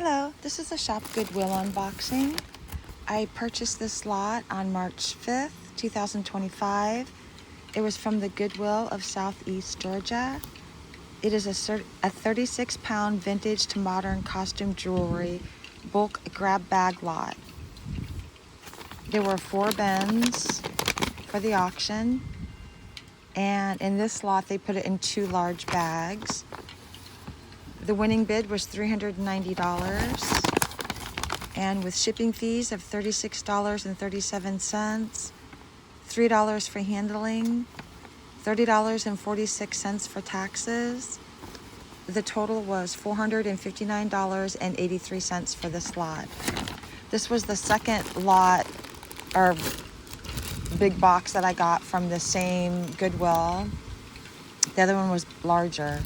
Hello, this is a Shop Goodwill unboxing. I purchased this lot on March 5th, 2025. It was from the Goodwill of Southeast Georgia. It is a 36-pound vintage to modern costume jewelry bulk grab bag lot. There were 4 bins for the auction, and in this lot they put it in 2 large bags. The winning bid was $390, and with shipping fees of $36.37, $3 for handling, $30.46 for taxes. The total was $459.83 for this lot. This was the second lot or big box that I got from the same Goodwill. The other one was larger.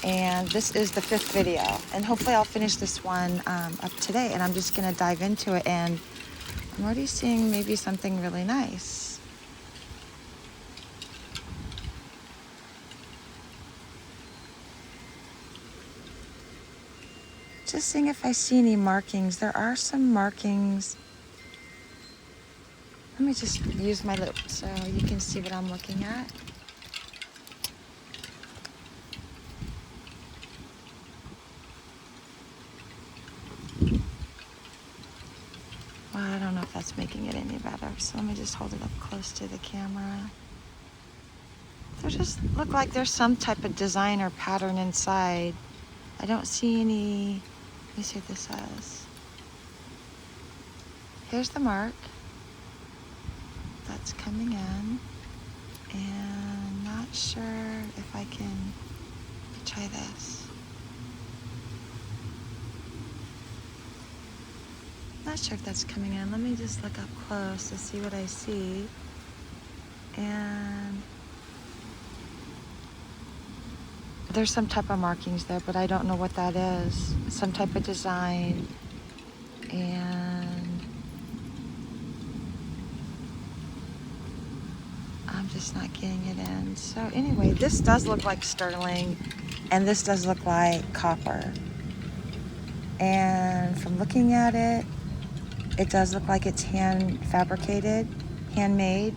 And this is the 5th video, and hopefully I'll finish this one up today, and I'm just gonna dive into it, and I'm already seeing maybe something really nice. Just seeing if I see any markings. There are some markings. Let me just use my lip so you can see what I'm looking at. Well, I don't know if that's making it any better, so let me just hold it up close to the camera. There just look like there's some type of design or pattern inside. I don't see any. Let me see what this says. Here's the mark that's coming in, and not sure if I can try this. Not sure if that's coming in. Let me just look up close to see what I see. And there's some type of markings there, but I don't know what that is. Some type of design. And I'm just not getting it in. So anyway, this does look like sterling, and this does look like copper. And from looking at it, it does look like it's hand fabricated, handmade.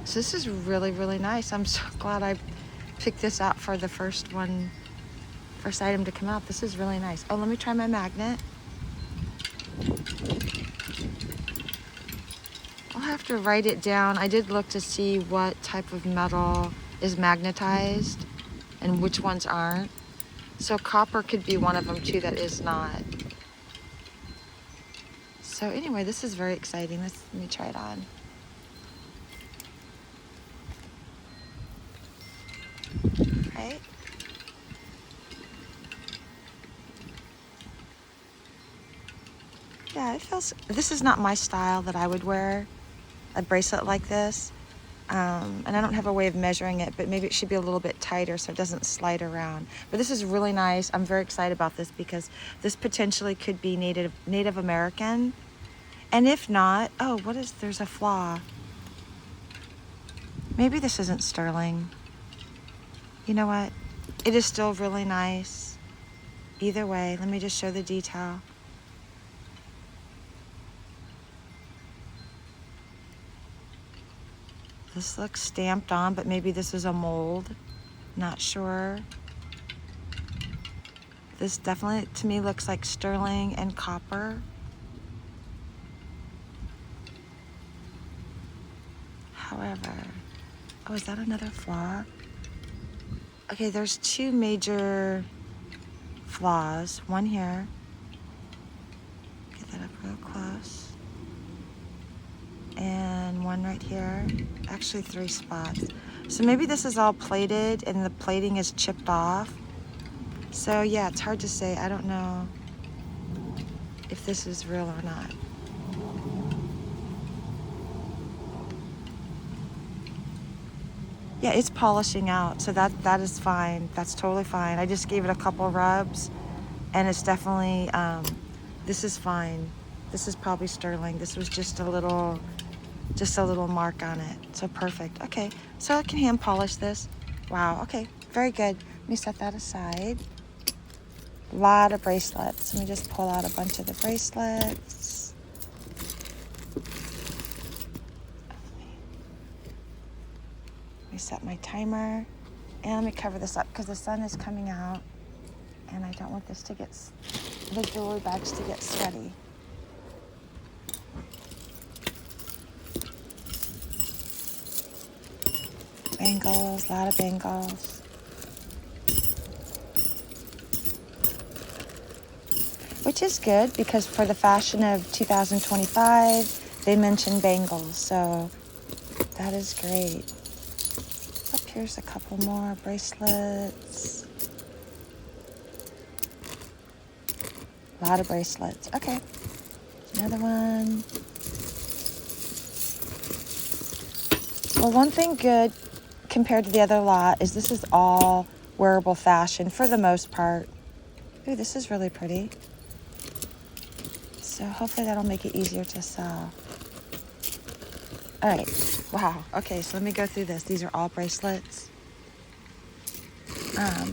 So this is really, really nice. I'm so glad I picked this out for the first item to come out. This is really nice. Oh, let me try my magnet. I'll have to write it down. I did look to see what type of metal is magnetized and which ones aren't. So copper could be one of them too that is not. So anyway, this is very exciting. Let me try it on. Right? Yeah, it feels, this is not my style that I would wear, a bracelet like this. And I don't have a way of measuring it, but maybe it should be a little bit tighter so it doesn't slide around. But this is really nice. I'm very excited about this because this potentially could be Native American. And if not, oh, there's a flaw. Maybe this isn't sterling. You know what? It is still really nice. Either way, let me just show the detail. This looks stamped on, but maybe this is a mold. Not sure. This definitely, to me, looks like sterling and copper. However, oh, is that another flaw? Okay, there's 2 major flaws. One here. Get that up real close. And one right here. Actually 3 spots. So maybe this is all plated and the plating is chipped off. So yeah, it's hard to say. I don't know if this is real or not. Yeah, it's polishing out, so that is fine. That's totally fine. I just gave it a couple rubs, and it's definitely, this is fine. This is probably sterling. This was just a little mark on it. So perfect. Okay, so I can hand polish this. Wow, okay, very good. Let me set that aside. A lot of bracelets. Let me just pull out a bunch of the bracelets. Let me set my timer. And let me cover this up because the sun is coming out and I don't want this to get, the jewelry bags to get sweaty. Bangles, a lot of bangles. Which is good because for the fashion of 2025, they mentioned bangles, so that is great. Up here's a couple more bracelets. A lot of bracelets. Okay, another one. Well, one thing good compared to the other lot is this is all wearable fashion for the most part. Ooh, this is really pretty. So hopefully that'll make it easier to sell. All right, wow. Okay, so let me go through this. These are all bracelets.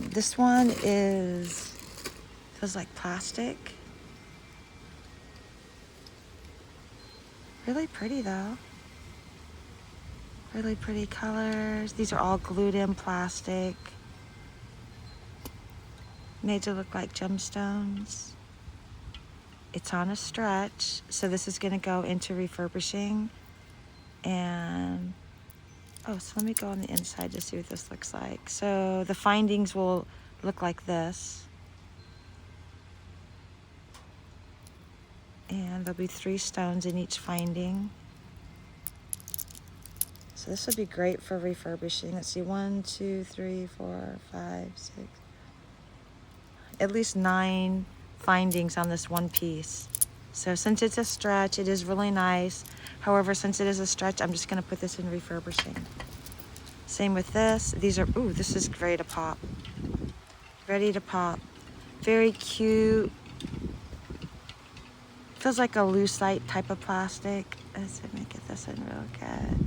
This one feels like plastic. Really pretty though. Really pretty colors. These are all glued in plastic. Made to look like gemstones. It's on a stretch, so this is gonna go into refurbishing. And, oh, so let me go on the inside to see what this looks like. So the findings will look like this. And there'll be 3 stones in each finding. So this would be great for refurbishing. Let's see, 1, 2, 3, 4, 5, 6. At least 9 findings on this one piece. So since it's a stretch, it is really nice. However, since it is a stretch, I'm just gonna put this in refurbishing. Same with this. These are, ooh, this is ready to pop. Ready to pop. Very cute. Feels like a lucite type of plastic. Let's see if I can get this in real good.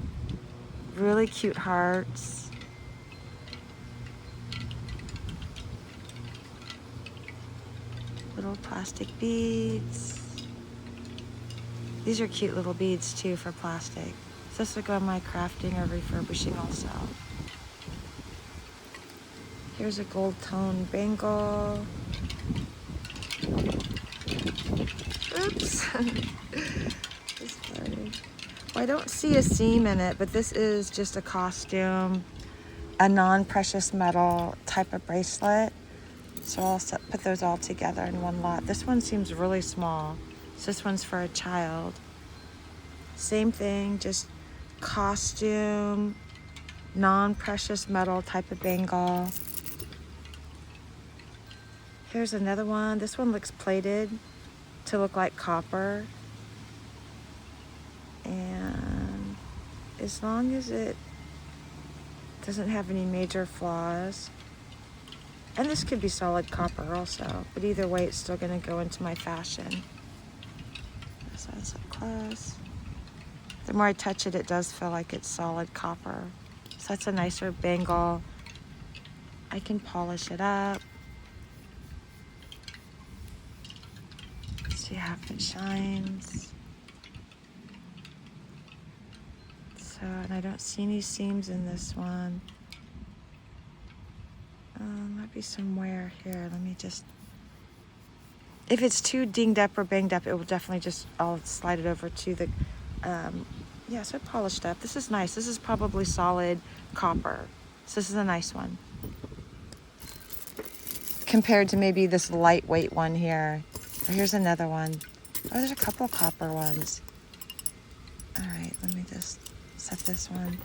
Really cute hearts. Little plastic beads. These are cute little beads too for plastic. So this will go in my crafting or refurbishing also. Here's a gold tone bangle. Oops. Well, I don't see a seam in it, but this is just a costume, a non-precious metal type of bracelet. So I'll put those all together in one lot. This one seems really small. So this one's for a child. Same thing, just costume, non-precious metal type of bangle. Here's another one. This one looks plated to look like copper. And as long as it doesn't have any major flaws, and this could be solid copper also, but either way, it's still gonna go into my fashion. This one's up close. The more I touch it, it does feel like it's solid copper. So that's a nicer bangle. I can polish it up. See how it shines. So, and I don't see any seams in this one. Might be some wear here. Let me just, if it's too dinged up or banged up, it will definitely just, I'll slide it over to the, yeah, so polished up. This is nice. This is probably solid copper. So this is a nice one. Compared to maybe this lightweight one here. Oh, here's another one. Oh, there's a couple copper ones. All right, let me just set this one.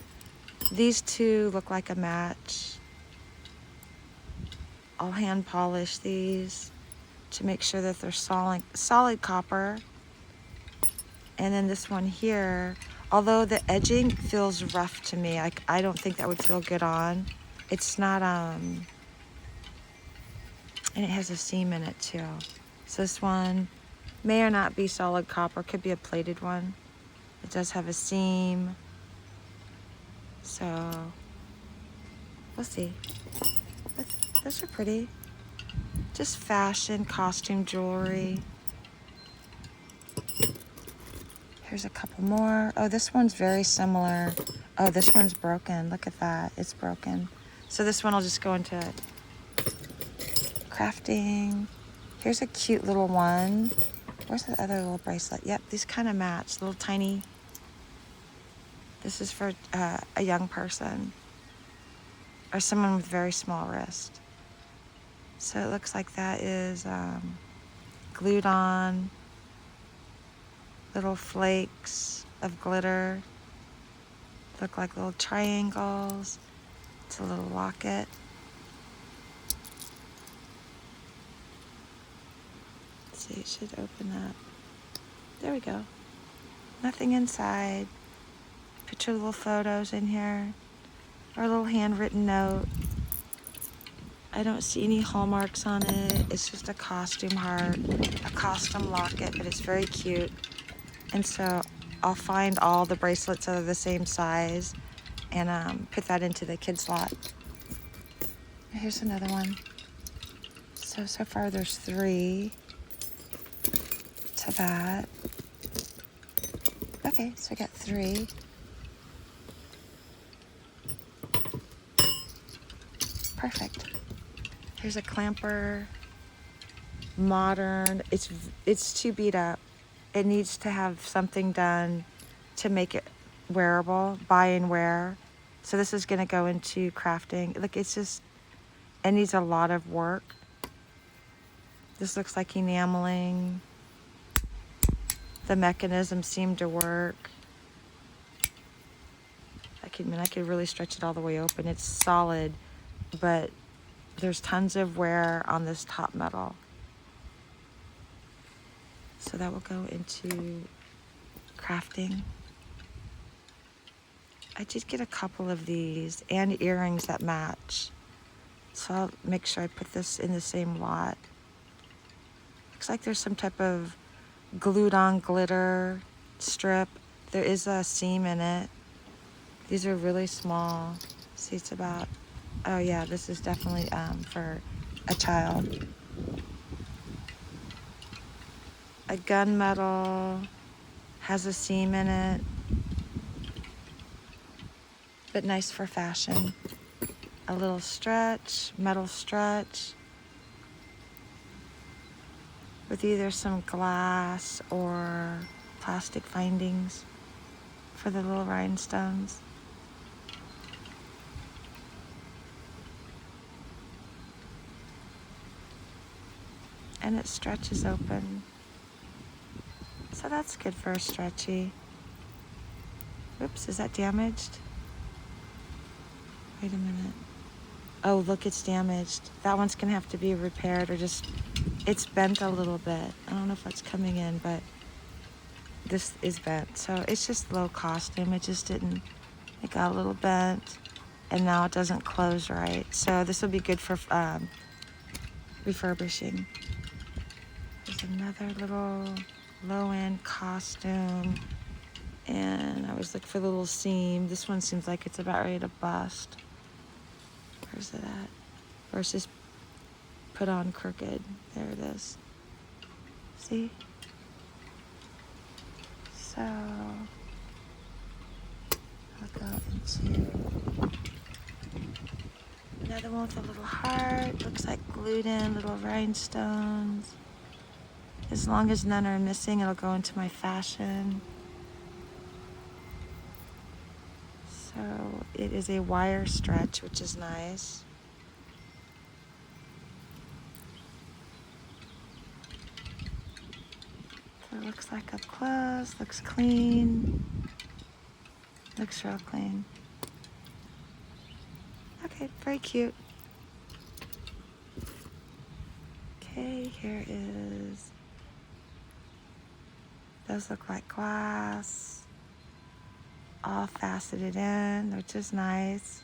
These two look like a match. I'll hand polish these to make sure that they're solid copper. And then this one here, although the edging feels rough to me, like I don't think that would feel good on. It's not, and it has a seam in it too. So this one may or not be solid copper, could be a plated one. It does have a seam. So we'll see. Those are pretty. Just fashion, costume jewelry. Here's a couple more. Oh, this one's very similar. Oh, this one's broken. Look at that. It's broken. So this one will just go into crafting. Here's a cute little one. Where's the other little bracelet? Yep, these kind of match. Little tiny. This is for a young person or someone with very small wrist. So it looks like that is glued on. Little flakes of glitter. Look like little triangles. It's a little locket. Let's see, it should open up. There we go. Nothing inside. Put your little photos in here. Or a little handwritten note. I don't see any hallmarks on it. It's just a costume heart, a costume locket, but it's very cute. And so I'll find all the bracelets that are the same size and put that into the kids lot. Here's another one. So far there's 3 to that. Okay, so I got 3. Perfect. Here's a clamper, modern. It's too beat up. It needs to have something done to make it wearable, buy and wear. So this is gonna go into crafting. Look, it's just, it needs a lot of work. This looks like enameling. The mechanism seemed to work. I could really stretch it all the way open. It's solid, but there's tons of wear on this top metal. So that will go into crafting. I did get a couple of these and earrings that match. So I'll make sure I put this in the same lot. Looks like there's some type of glued on glitter strip. There is a seam in it. These are really small. See, it's about, oh yeah, this is definitely for a child. A gunmetal, has a seam in it, but nice for fashion. A little stretch, metal stretch, with either some glass or plastic findings for the little rhinestones. And it stretches open. So that's good for a stretchy. Oops, is that damaged? Wait a minute. Oh, look, it's damaged. That one's gonna have to be repaired or just, it's bent a little bit. I don't know if that's coming in, but this is bent. So it's just low costume. It just didn't, it got a little bent and now it doesn't close right. So this will be good for refurbishing. There's another little low-end costume. And I was looking for the little seam. This one seems like it's about ready to bust. Where's it at? Or it's just put on crooked. There it is. See? So I'll go into another one with a little heart. Looks like glued in little rhinestones. As long as none are missing, it'll go into my fashion. So it is a wire stretch, which is nice. So it looks like up close, looks clean. Looks real clean. Okay, very cute. Okay, here is, those look like glass. All faceted in, which is nice.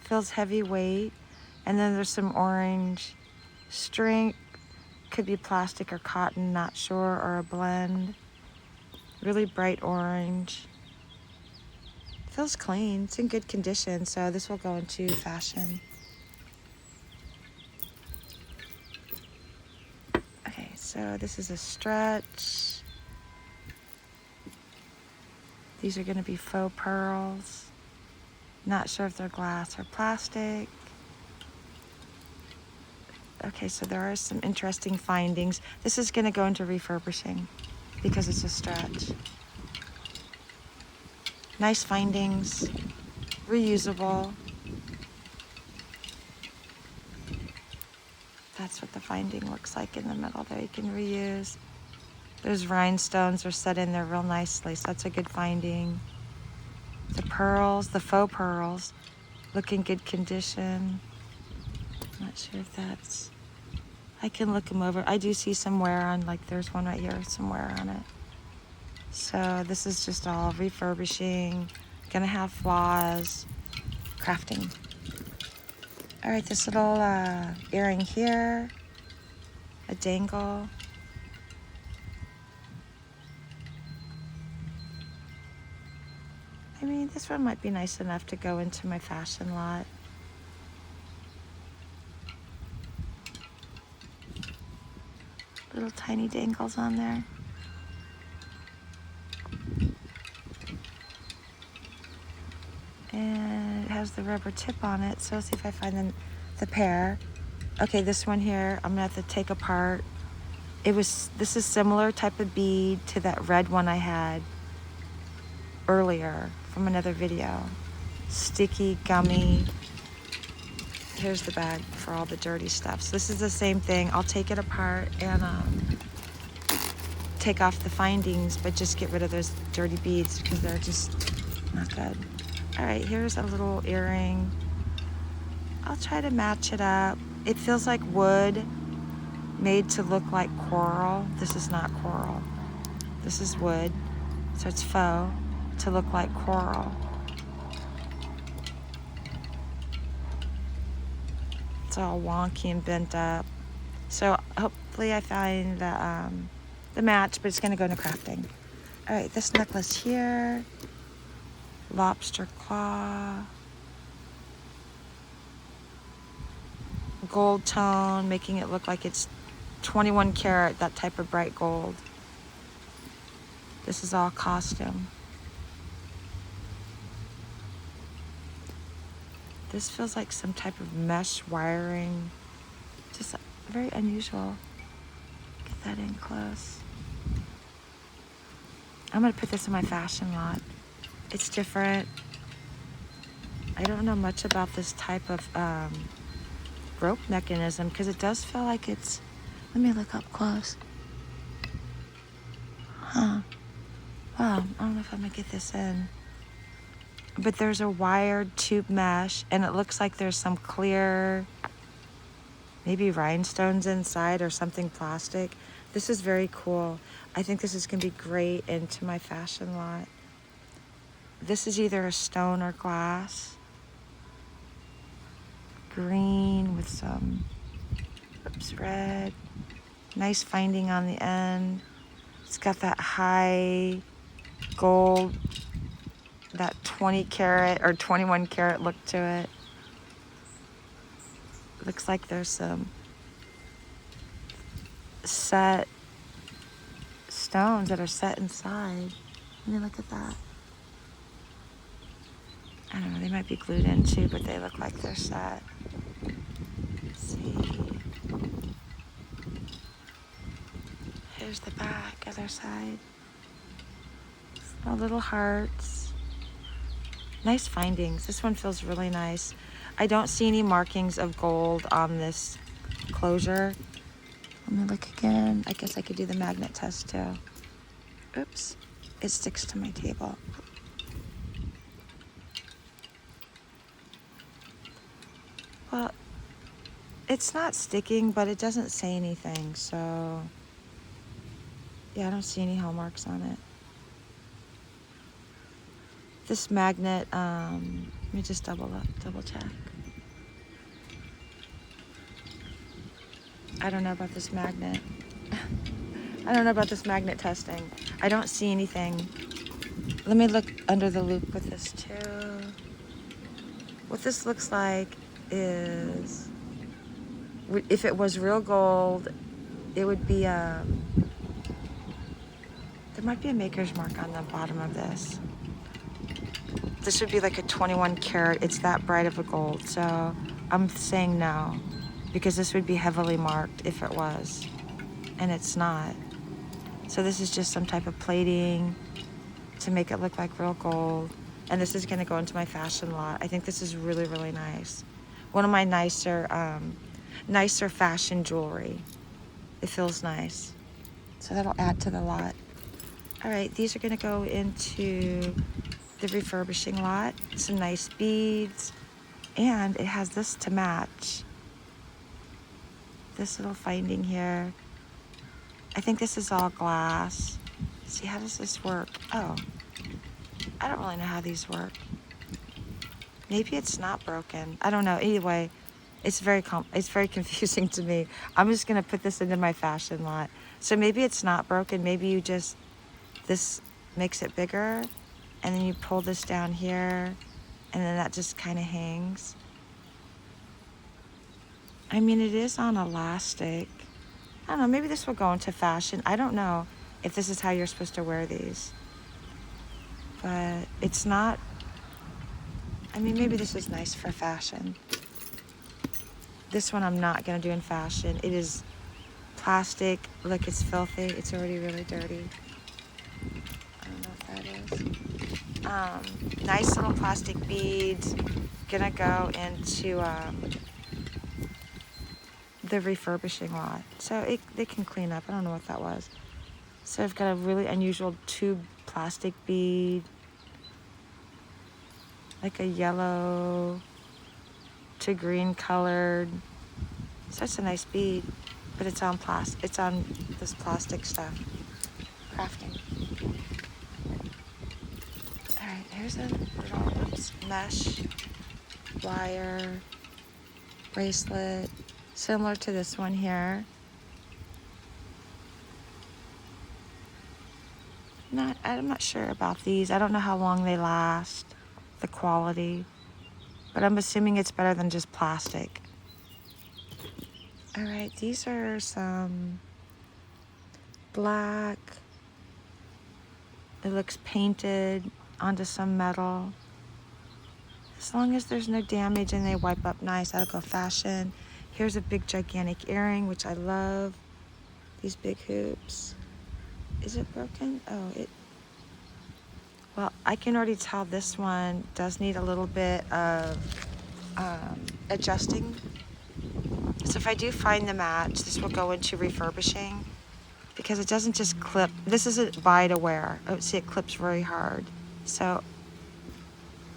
Feels heavyweight. And then there's some orange string. Could be plastic or cotton, not sure, or a blend. Really bright orange. Feels clean. It's in good condition, so this will go into fashion. So this is a stretch. These are going to be faux pearls. Not sure if they're glass or plastic. Okay, so there are some interesting findings. This is going to go into refurbishing because it's a stretch. Nice findings, reusable. That's what the finding looks like in the middle there. You can reuse. Those rhinestones are set in there real nicely, so that's a good finding. The pearls, the faux pearls, look in good condition. Not sure if that's... I can look them over. I do see some wear on, like there's one right here, some wear on it. So this is just all refurbishing, gonna have flaws, crafting. All right, this little earring here, a dangle. I mean, this one might be nice enough to go into my fashion lot. Little tiny dangles on there. And it has the rubber tip on it, so let's see if I find the pair. Okay, this one here, I'm gonna have to take apart. This is similar type of bead to that red one I had earlier from another video. Sticky, gummy. Here's the bag for all the dirty stuff. So this is the same thing. I'll take it apart and take off the findings, but just get rid of those dirty beads because they're just not good. All right, here's a little earring. I'll try to match it up. It feels like wood made to look like coral. This is not coral. This is wood, so it's faux to look like coral. It's all wonky and bent up. So hopefully I find the match, but it's gonna go into crafting. All right, this necklace here, lobster claw, gold tone, making it look like it's 21 karat, that type of bright gold. This is all costume. This feels like some type of mesh wiring. Just very unusual. Get that in close. I'm gonna put this in my fashion lot. It's different. I don't know much about this type of rope mechanism because it does feel like it's, let me look up close. Huh. Wow, I don't know if I'm gonna get this in. But there's a wired tube mesh and it looks like there's some clear, maybe rhinestones inside or something plastic. This is very cool. I think this is gonna be great into my fashion lot. This is either a stone or glass. Green with some, red. Nice finding on the end. It's got that high gold, that 20 karat or 21 karat look to it. Looks like there's some set stones that are set inside. Let me look at that. I don't know, they might be glued in too, but they look like they're set. Let's see. Here's the back, other side. Small little hearts. Nice findings. This one feels really nice. I don't see any markings of gold on this closure. Let me look again. I guess I could do the magnet test too. Oops, it sticks to my table. Well, it's not sticking, but it doesn't say anything, so yeah, I don't see any hallmarks on it. This magnet, let me just double check. I don't know about this magnet. I don't know about this magnet testing. I don't see anything. Let me look under the loop with this too. What this looks like is, if it was real gold, it would be, there might be a maker's mark on the bottom of this. This would be like a 21 karat. It's that bright of a gold. So I'm saying no, because this would be heavily marked if it was, and it's not. So this is just some type of plating to make it look like real gold. And this is gonna go into my fashion lot. I think this is really, really nice. One of my nicer fashion jewelry. It feels nice. So that'll add to the lot. All right, these are gonna go into the refurbishing lot. Some nice beads. And it has this to match. This little finding here. I think this is all glass. See, how does this work? Oh, I don't really know how these work. Maybe it's not broken. I don't know. Anyway, it's very confusing to me. I'm just gonna put this into my fashion lot. So maybe it's not broken. Maybe you just, this makes it bigger, and then you pull this down here, and then that just kind of hangs. I mean, it is on elastic. I don't know, maybe this will go into fashion. I don't know if this is how you're supposed to wear these. But it's not, I mean, maybe this is nice for fashion. This one I'm not gonna do in fashion. It is plastic. Look, it's filthy. It's already really dirty. I don't know if that is. Nice little plastic beads. Gonna go into the refurbishing lot. So they can clean up. I don't know what that was. So I've got a really unusual tube plastic bead. Like a yellow to green colored. Such a nice bead, but it's on it's on this plastic stuff. Crafting. All right, here's a little mesh wire bracelet, similar to this one here. I'm not sure about these. I don't know how long they last, the quality, but I'm assuming it's better than just plastic. All right, these are some black. It looks painted onto some metal. As long as there's no damage and they wipe up nice, that'll go fashion. Here's a big gigantic earring, which I love. These big hoops. Is it broken? Oh, well, I can already tell this one does need a little bit of adjusting. So if I do find the match, this will go into refurbishing because it doesn't just clip. This isn't buy to wear. Oh, see, it clips very hard. So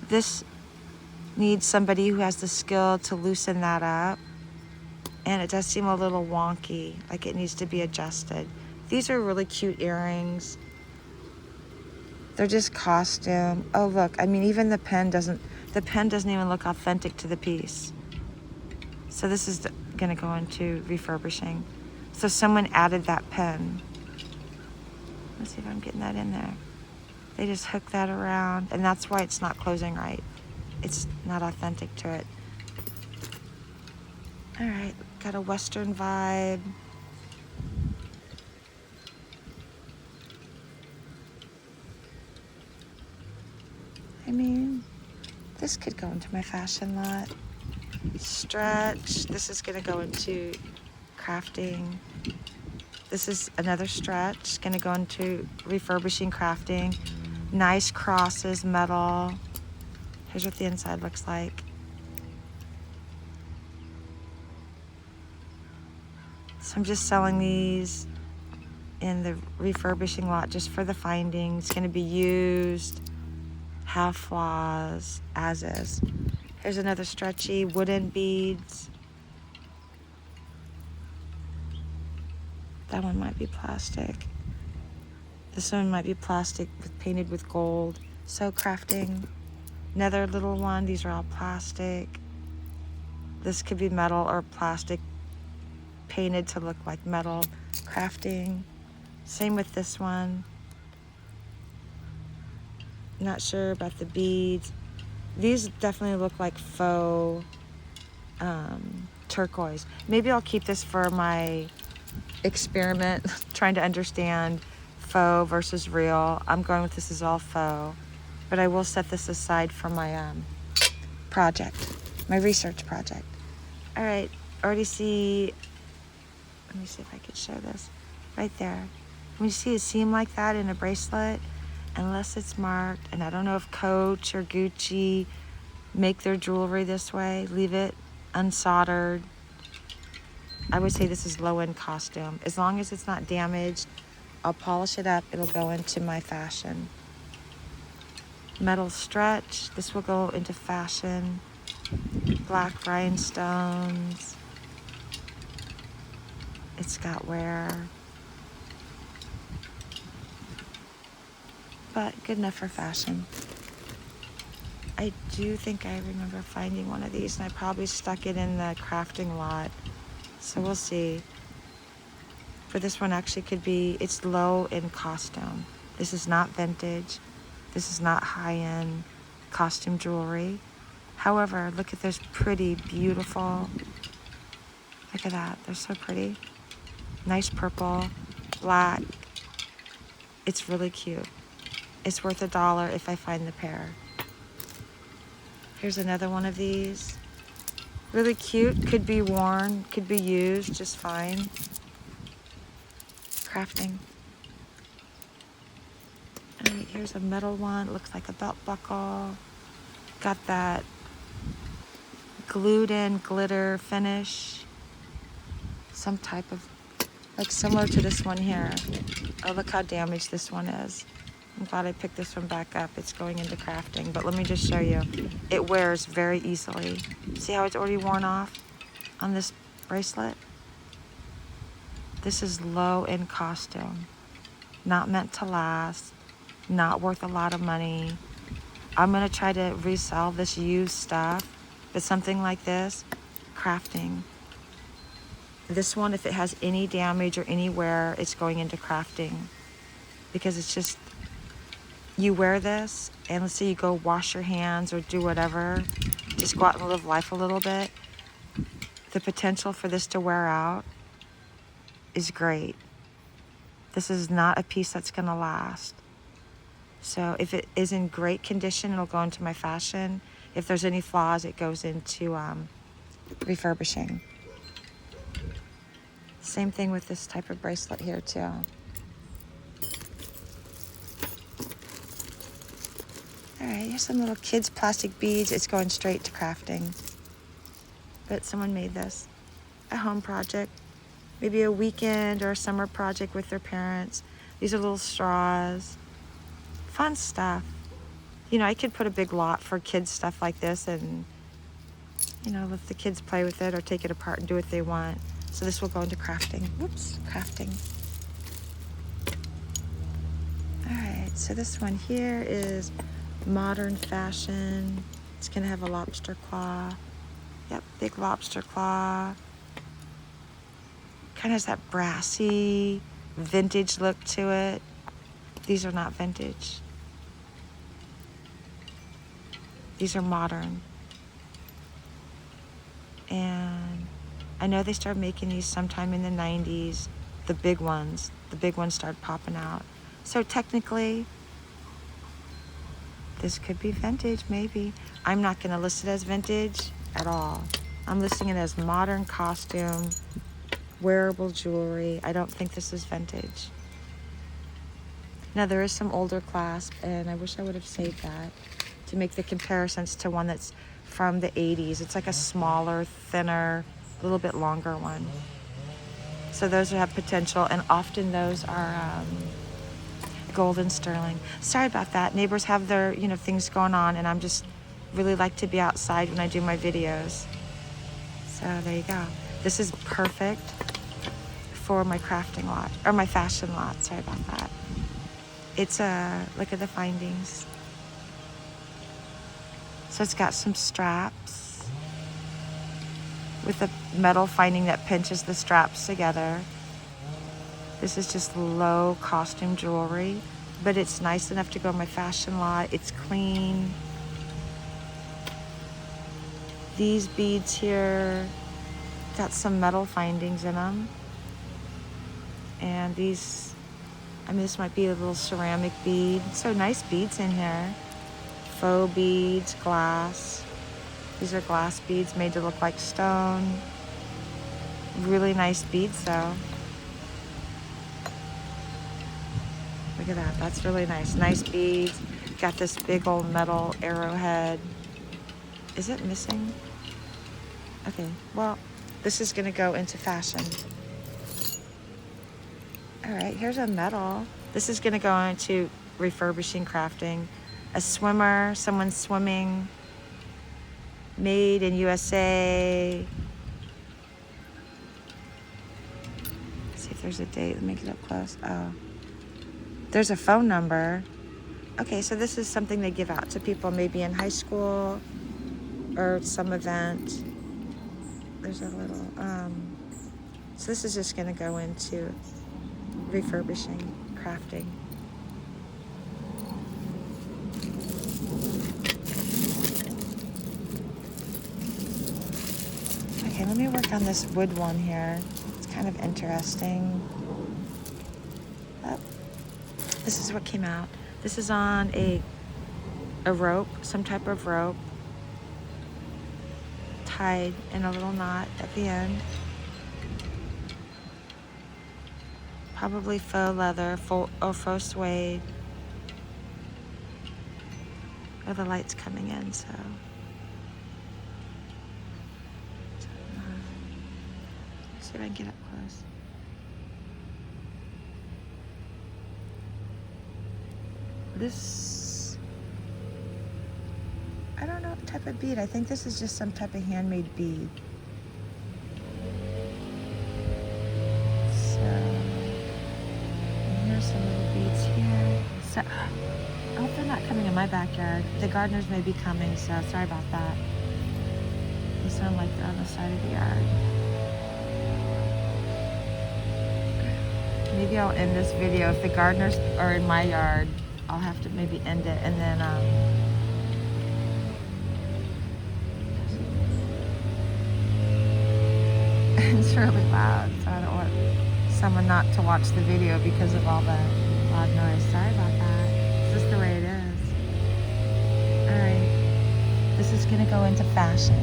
this needs somebody who has the skill to loosen that up. And it does seem a little wonky, like it needs to be adjusted. These are really cute earrings. They're just costume. Oh, look, I mean, even the pen doesn't even look authentic to the piece. So this is gonna go into refurbishing. So someone added that pen. Let's see if I'm getting that in there. They just hook that around, and that's why it's not closing right. It's not authentic to it. All right, got a Western vibe. I mean, this could go into my fashion lot. Stretch. This is gonna go into crafting. This is another stretch, gonna go into refurbishing, crafting. Nice crosses, metal. Here's what the inside looks like. So I'm just selling these in the refurbishing lot just for the finding. It's gonna be used, have flaws, as is. Here's another stretchy wooden beads. That one might be plastic. This one might be plastic painted with gold. So crafting. Another little one. These are all plastic. This could be metal or plastic painted to look like metal. Crafting. Same with this one. Not sure about the beads. These definitely look like faux turquoise. Maybe I'll keep this for my experiment trying to understand faux versus real. I'm going with this is all faux, but I will set this aside for my project, my research project. All right, already see, let me see if I could show this right there. When you see a seam like that in a bracelet, unless it's marked, and I don't know if Coach or Gucci make their jewelry this way, leave it unsoldered. I would say this is low-end costume. As long as it's not damaged, I'll polish it up. It'll go into my fashion. Metal stretch, this will go into fashion. Black rhinestones. It's got wear. But good enough for fashion. I do think I remember finding one of these, and I probably stuck it in the crafting lot. So we'll see. For this one actually could be, it's low in costume. This is not vintage. This is not high-end costume jewelry. However, look at those pretty, beautiful, look at that, they're so pretty. Nice purple, black. It's really cute. It's worth $1 if I find the pair. Here's another one of these. Really cute, could be worn, could be used just fine. Crafting. All right, here's a metal one, it looks like a belt buckle. Got that glued in glitter finish. Some type of, like similar to this one here. Oh, look how damaged this one is. I'm glad I picked this one back up. It's going into crafting, but let me just show you. It wears very easily. See how it's already worn off on this bracelet? This is low in costume. Not meant to last, not worth a lot of money. I'm gonna try to resell this used stuff, but something like this, crafting. This one, if it has any damage or any wear, it's going into crafting. Because it's just, you wear this, and let's say you go wash your hands or do whatever, just go out and live life a little bit. The potential for this to wear out is great. This is not a piece that's gonna last. So if it is in great condition, it'll go into my fashion. If there's any flaws, it goes into refurbishing. Same thing with this type of bracelet here too. All right, here's some little kids' plastic beads. It's going straight to crafting. But someone made this, a home project, maybe a weekend or a summer project with their parents. These are little straws, fun stuff. You know, I could put a big lot for kids stuff like this and, you know, let the kids play with it or take it apart and do what they want. So this will go into crafting. Whoops, crafting. All right, so this one here is modern fashion. It's gonna have a lobster claw. Yep, big lobster claw. Kind of has that brassy, vintage look to it. These are not vintage. These are modern. And I know they started making these sometime in the 90s. The big ones started popping out. So technically, this could be vintage, maybe. I'm not gonna list it as vintage at all. I'm listing it as modern costume, wearable jewelry. I don't think this is vintage. Now there is some older clasp, and I wish I would have saved that to make the comparisons to one that's from the 80s. It's like a smaller, thinner, a little bit longer one. So those have potential, and often those are gold and sterling. Sorry about that. Neighbors have their, you know, things going on, and I'm just really like to be outside when I do my videos. So there you go. This is perfect for my crafting lot, or my fashion lot. Sorry about that. It's look at the findings. So it's got some straps with a metal finding that pinches the straps together. This is just low costume jewelry, but it's nice enough to go in my fashion lot. It's clean. These beads here got some metal findings in them. And these, I mean, this might be a little ceramic bead. So nice beads in here. Faux beads, glass. These are glass beads made to look like stone. Really nice beads though. Look at that, that's really nice. Nice beads. Got this big old metal arrowhead. Is it missing? Okay, well, this is gonna go into fashion. All right, here's a medal. This is gonna go into refurbishing, crafting. A swimmer, someone swimming. Made in USA. Let's see if there's a date. Let me get up close. Oh, there's a phone number. Okay, so this is something they give out to people maybe in high school or some event. There's a little, so this is just gonna go into refurbishing, crafting. Okay, let me work on this wood one here. It's kind of interesting. Oh, this is what came out. This is on a rope, some type of rope, tied in a little knot at the end. Probably faux leather or faux suede. Oh, the light's coming in, so. See if I can get up close. This, I don't know what type of bead. I think this is just some type of handmade bead. So, and here's some little beads here. So, I hope they're not coming in my backyard. The gardeners may be coming, so sorry about that. They sound like they're on the side of the yard. Maybe I'll end this video. If the gardeners are in my yard, I'll have to maybe end it and then it's really loud, so I don't want someone not to watch the video because of all the loud noise. Sorry about that. It's just the way it is. Alright. This is gonna go into fashion.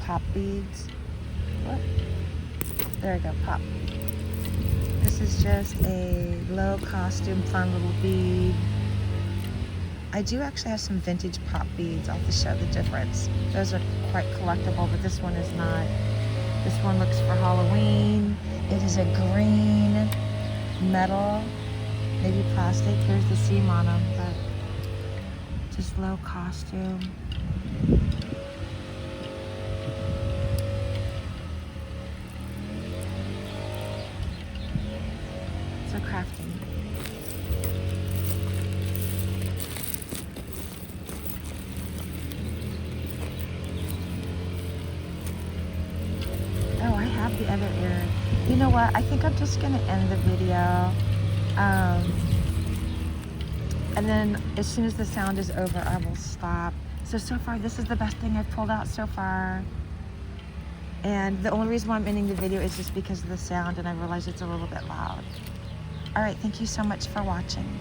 Pop beads. What? There we go, pop. This is just a low costume, fun little bead. I do actually have some vintage pop beads. I'll have to show the difference. Those are quite collectible, but this one is not. This one looks for Halloween. It is a green metal, maybe plastic. Here's the seam on them, but just low costume. Crafting. Oh, I have the other ear. You know what? I think I'm just gonna end the video. And then as soon as the sound is over, I will stop. So far, this is the best thing I've pulled out so far. And the only reason why I'm ending the video is just because of the sound, and I realize it's a little bit loud. All right, thank you so much for watching.